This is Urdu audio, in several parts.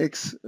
x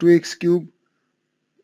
2x³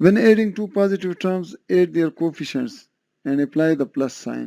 When adding two positive terms, add their coefficients and apply the plus sign.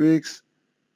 2x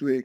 2x,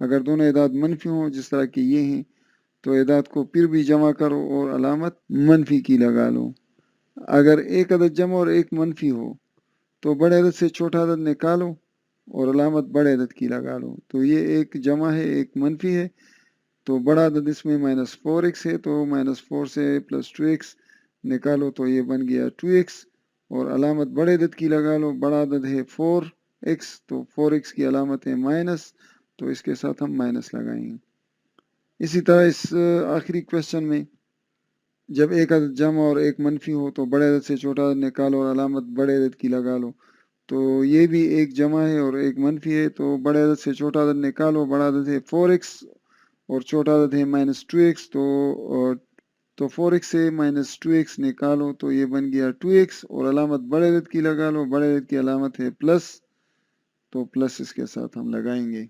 اگر دونوں اعداد منفی ہوں جس طرح کہ یہ ہیں تو اعداد کو پھر بھی جمع کرو اور علامت منفی کی لگا لو۔ اگر ایک عدد جمع اور ایک منفی ہو تو بڑے عدد سے چھوٹا عدد نکالو اور علامت بڑے عدد کی لگا لو۔ تو یہ ایک جمع ہے ایک منفی ہے، تو بڑا عدد اس میں -4x ہے، تو -4 سے +2x نکالو تو یہ بن گیا 2x، اور علامت بڑے عدد کی لگا لو۔ بڑا عدد ہے 4x، تو 4x کی علامت ہے مائنس، تو اس کے ساتھ ہم مائنس لگائیں گے۔ اسی طرح اس آخری کوشچن میں جب ایک عدد جمع اور ایک منفی ہو تو بڑے عدد سے چھوٹا عدد نکالو اور علامت بڑے عدد کی لگا لو۔ تو یہ بھی ایک جمع ہے اور ایک منفی ہے، تو بڑے عدد سے چھوٹا عدد نکالو۔ بڑا عدد ہے 4x اور چھوٹا عدد ہے -2x، تو 4x سے -2x نکالو تو یہ بن گیا 2x، اور علامت بڑے عدد کی لگا لو۔ بڑے عدد کی علامت ہے پلس، تو پلس اس کے ساتھ ہم لگائیں گے۔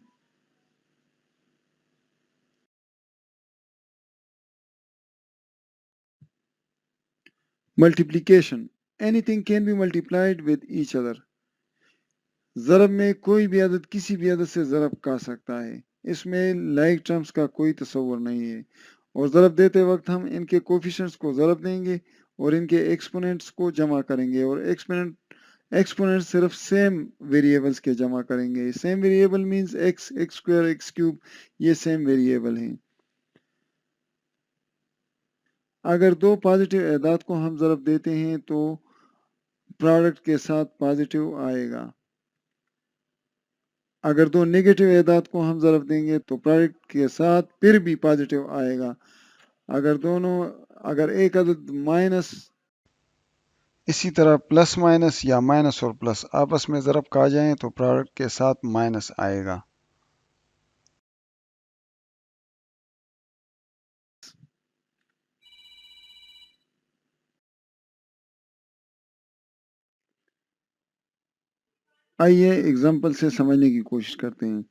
Multiplication, anything can be multiplied with each other. ضرب میں کوئی بھی عدد کسی بھی عدد سے ضرب کا سکتا ہے، اس میں لائک ٹرمز کا کوئی تصور نہیں ہے، اور ضرب دیتے وقت ہم ان کے کوفیشنٹس کو ضرب دیں گے اور ان کے ایکسپوننٹس کو جمع کریں گے، اور ایکسپوننٹ صرف سیم ویریبلز کے جمع کریں گے۔ Same variable means x, x square, x cube, یہ سیم ویریبل ہیں۔ اگر دو پازیٹیو اعداد کو ہم ضرب دیتے ہیں تو پروڈکٹ کے ساتھ پازیٹیو آئے گا۔ اگر دو نیگیٹو اعداد کو ہم ضرب دیں گے تو پروڈکٹ کے ساتھ پھر بھی پازیٹیو آئے گا۔ اگر ایک عدد مائنس اسی طرح پلس مائنس یا مائنس اور پلس آپس میں ضرب کھا جائیں تو پروڈکٹ کے ساتھ مائنس آئے گا۔ آئیے اگزامپل سے سمجھنے کی کوشش کرتے ہیں۔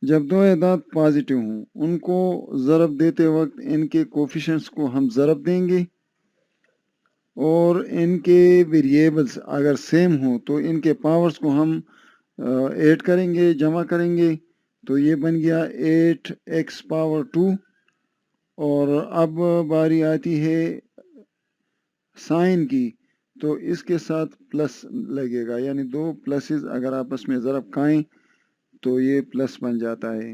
جب دو اعداد پازیٹیو ہوں ان کو ضرب دیتے وقت ان کے کوفیشنٹس کو ہم ضرب دیں گے، اور ان کے ویریبلز اگر سیم ہوں تو ان کے پاورز کو ہم ایڈ کریں گے، جمع کریں گے، تو یہ بن گیا 8x⁻²۔ اور اب باری آتی ہے سائن کی، تو اس کے ساتھ پلس لگے گا، یعنی دو پلسز اگر آپس میں ضرب کھائیں تو یہ پلس بن جاتا ہے۔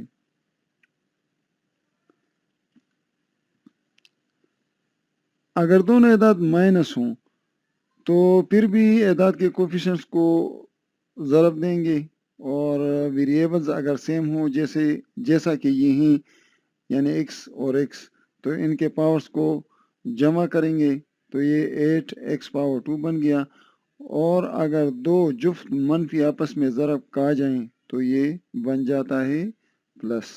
اگر دونوں اعداد مائنس ہوں تو پھر بھی اعداد کے کوفیشنٹس کو ضرب دیں گے، اور ویریبلز اگر سیم ہوں جیسا کہ یہ ہیں، یعنی ایکس اور ایکس، تو ان کے پاورز کو جمع کریں گے تو یہ 8x⁻² بن گیا۔ اور اگر دو جفت منفی آپس میں ضرب کھا جائیں تو یہ بن جاتا ہے پلس۔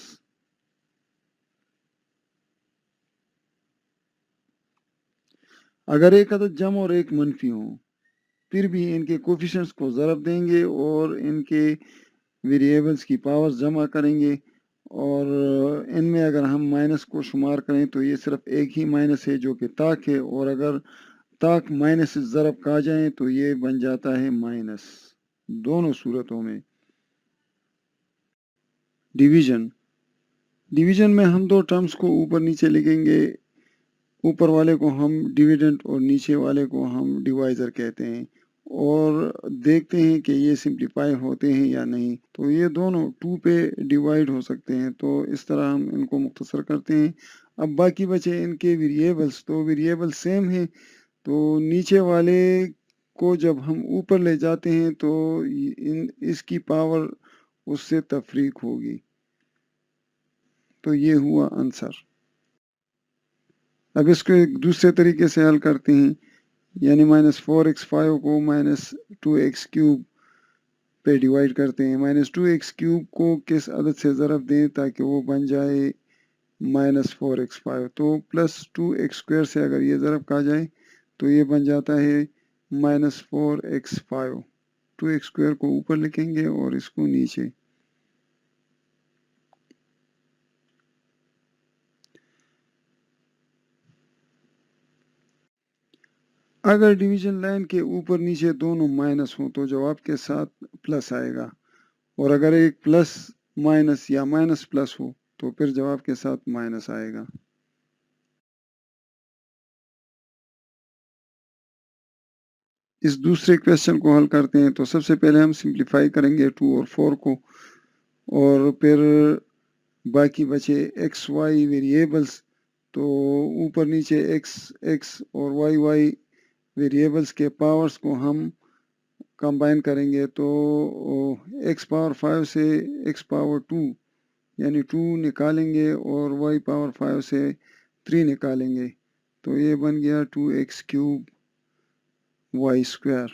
اگر ایک عدد جمع اور ایک منفی ہوں پھر بھی ان کے کوفیشنٹس کو ضرب دیں گے اور ان کے ویریبلز کی پاورز جمع کریں گے، اور ان میں اگر ہم مائنس کو شمار کریں تو یہ صرف ایک ہی مائنس ہے جو کہ طاق ہے، اور اگر طاق مائنس سے ضرب کھا جائیں تو یہ بن جاتا ہے مائنس دونوں صورتوں میں۔ ڈویژن میں ہم دو ٹرمز کو اوپر نیچے لکھیں گے، اوپر والے کو ہم ڈیویڈنٹ اور نیچے والے کو ہم ڈیوائزر کہتے ہیں، اور دیکھتے ہیں کہ یہ سمپلیفائی ہوتے ہیں یا نہیں۔ تو یہ دونوں 2 پہ ڈیوائڈ ہو سکتے ہیں، تو اس طرح ہم ان کو مختصر کرتے ہیں۔ اب باقی بچے ان کے ویریبلز، تو ویریبل سیم ہیں، تو نیچے والے کو جب ہم اوپر لے جاتے ہیں تو اس کی پاور اس سے تفریق ہوگی، تو یہ ہوا آنسر۔ اب اس کو ایک دوسرے طریقے سے حل کرتے ہیں، یعنی -4x5 کو -2x³ پہ ڈیوائڈ کرتے ہیں۔ -2x³ کو کس عدد سے ضرب دیں تاکہ وہ بن جائے -4x5، تو +2x² سے اگر یہ ضرب کھا جائے تو یہ بن جاتا ہے -4x5۔ 2x² کو اوپر لکھیں گے اور اس کو نیچے۔ اگر ڈویژن لائن کے اوپر نیچے دونوں مائنس ہوں تو جواب کے ساتھ پلس آئے گا، اور اگر ایک پلس مائنس یا مائنس پلس ہو تو پھر جواب کے ساتھ مائنس آئے گا. اس دوسرے کویسچن کو حل کرتے ہیں تو سب سے پہلے ہم سمپلیفائی کریں گے 2 اور 4 کو، اور پھر باقی بچے ایکس وائی ویریبلس، تو اوپر نیچے ایکس اور وائی ویریبلس کے پاورز کو ہم کمبائن کریں گے تو ایکس پاور 5 سے ایکس پاور 2 یعنی 2 نکالیں گے اور وائی پاور 5 سے 3 نکالیں گے تو یہ بن گیا 2x³ وائی اسکوائر.